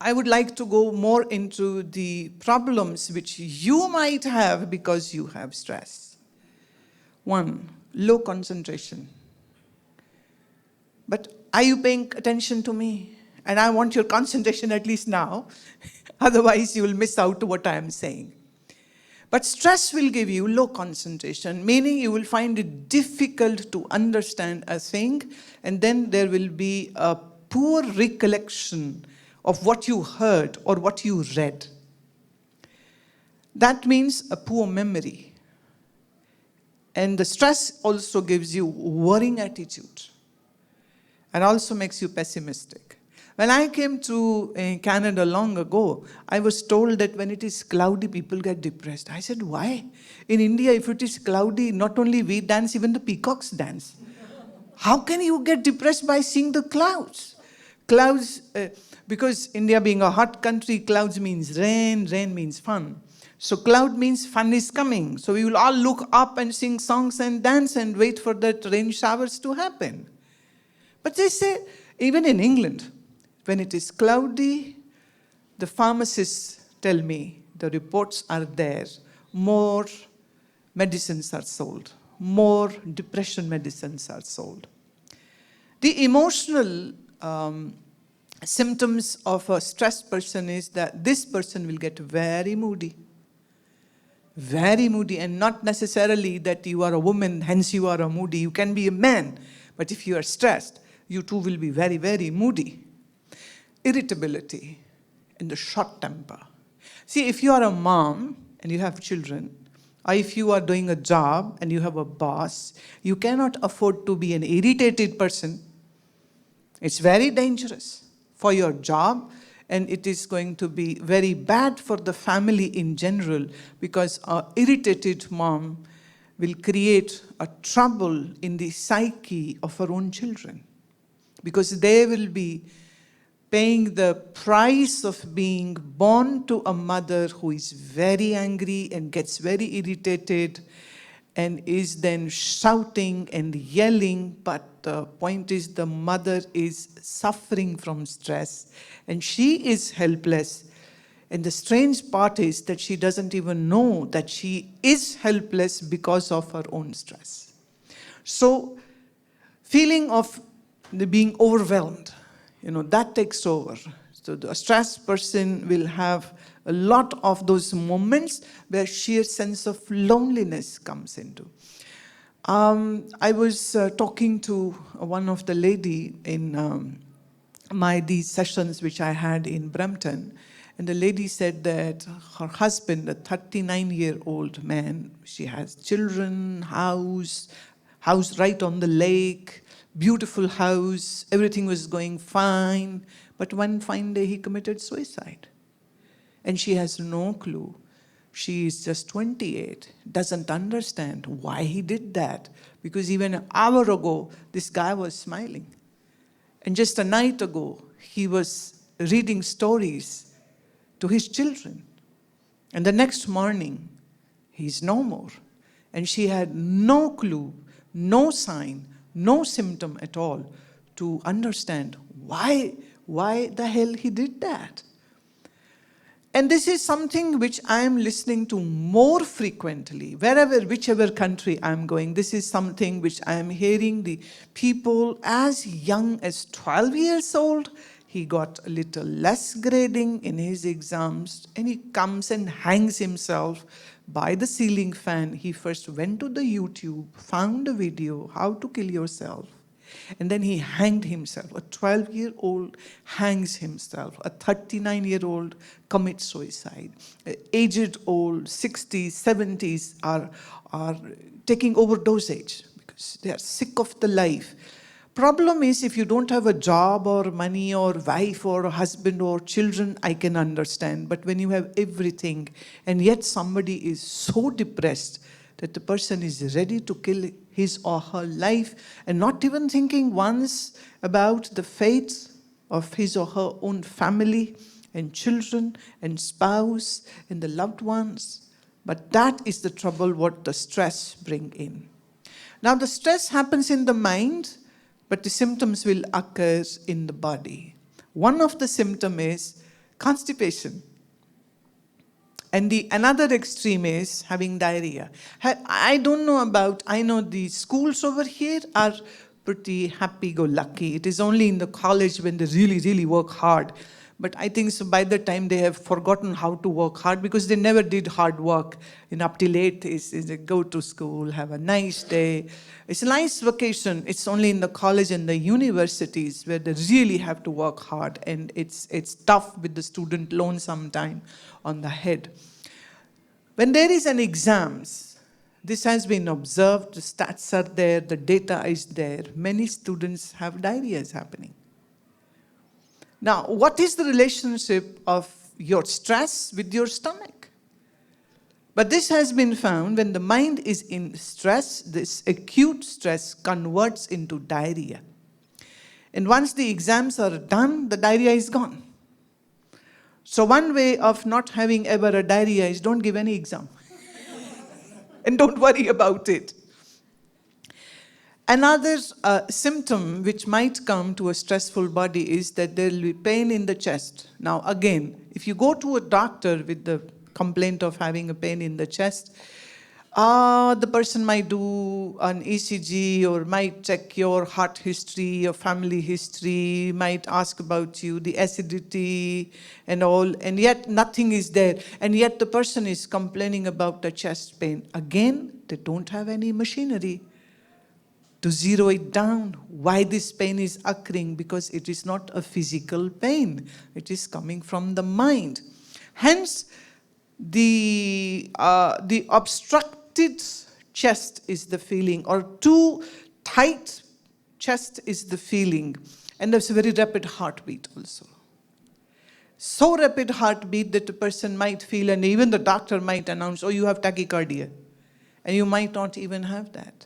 I would like to go more into the problems which you might have because you have stress. One, low concentration. But are you paying attention to me? And I want your concentration at least now. Otherwise, you will miss out to what I am saying. But stress will give you low concentration, meaning you will find it difficult to understand a thing, and then there will be a poor recollection of what you heard or what you read. That means a poor memory. And the stress also gives you worrying attitude and also makes you pessimistic. When I came to Canada long ago, I was told that when it is cloudy, people get depressed. I said, why? In India, if it is cloudy, not only we dance, even the peacocks dance. How can you get depressed by seeing the clouds? Clouds, because India being a hot country, clouds means rain, rain means fun. So cloud means fun is coming. So we will all look up and sing songs and dance and wait for that rain showers to happen. But they say, even in England, when it is cloudy, the pharmacists tell me, the reports are there, more medicines are sold, more depression medicines are sold. The emotional symptoms of a stressed person is that this person will get very moody, and not necessarily that you are a woman, hence you are a moody. You can be a man, but if you are stressed, you too will be very, very moody. Irritability and the short temper. See, if you are a mom and you have children, or if you are doing a job and you have a boss, you cannot afford to be an irritated person. It's very dangerous for your job, and it is going to be very bad for the family in general, because an irritated mom will create a trouble in the psyche of her own children, because they will be paying the price of being born to a mother who is very angry and gets very irritated and is then shouting and yelling. But the point is, the mother is suffering from stress and she is helpless. And the strange part is that she doesn't even know that she is helpless because of her own stress. So, feeling of being overwhelmed, that takes over. So the stressed person will have a lot of those moments where sheer sense of loneliness comes into. I was talking to one of the lady in these sessions which I had in Brampton, and the lady said that her husband, a 39-year-old man, she has children, house right on the lake, beautiful house, everything was going fine, but one fine day he committed suicide. And she has no clue. She is just 28, doesn't understand why he did that, because even an hour ago, this guy was smiling. And just a night ago, he was reading stories to his children. And the next morning, he's no more. And she had no clue, no sign, no symptom at all to understand why the hell he did that. And this is something which I am listening to more frequently, whichever country I'm going. This is something which I am hearing the people as young as 12 years old. He got a little less grading in his exams, and he comes and hangs himself by the ceiling fan. He first went to the YouTube, found a video, how to kill yourself. And then he hanged himself. A 12-year-old hangs himself. A 39-year-old commits suicide. Aged old, 60s, 70s are taking overdosage because they are sick of the life. Problem is, if you don't have a job or money or wife or husband or children, I can understand. But when you have everything and yet somebody is so depressed that the person is ready to kill his or her life and not even thinking once about the fate of his or her own family and children and spouse and the loved ones. But that is the trouble what the stress bring in. Now the stress happens in the mind, but the symptoms will occur in the body. One of the symptoms is constipation. And the another extreme is having diarrhea. I don't know about, I know the schools over here are pretty happy-go-lucky. It is only in the college when they really, really work hard. But I think so by the time they have forgotten how to work hard because they never did hard work. Up till 8 is they go to school, have a nice day. It's a nice vacation. It's only in the college and the universities where they really have to work hard. And it's tough with the student loan sometime on the head. When there is an exams, this has been observed, the stats are there, the data is there. Many students have diarrhea happening. Now, what is the relationship of your stress with your stomach? But this has been found when the mind is in stress, this acute stress converts into diarrhea. And once the exams are done, the diarrhea is gone. So one way of not having ever a diarrhea is don't give any exam. And don't worry about it. Another symptom which might come to a stressful body is that there will be pain in the chest. Now again, if you go to a doctor with the complaint of having a pain in the chest, the person might do an ECG or might check your heart history, your family history, might ask about you, the acidity and all, and yet nothing is there. And yet the person is complaining about the chest pain. Again, they don't have any machinery to zero it down. Why this pain is occurring? Because it is not a physical pain. It is coming from the mind. Hence, the obstructed chest is the feeling, or too tight chest is the feeling. And there's a very rapid heartbeat also. So rapid heartbeat that a person might feel, and even the doctor might announce, oh, you have tachycardia. And you might not even have that.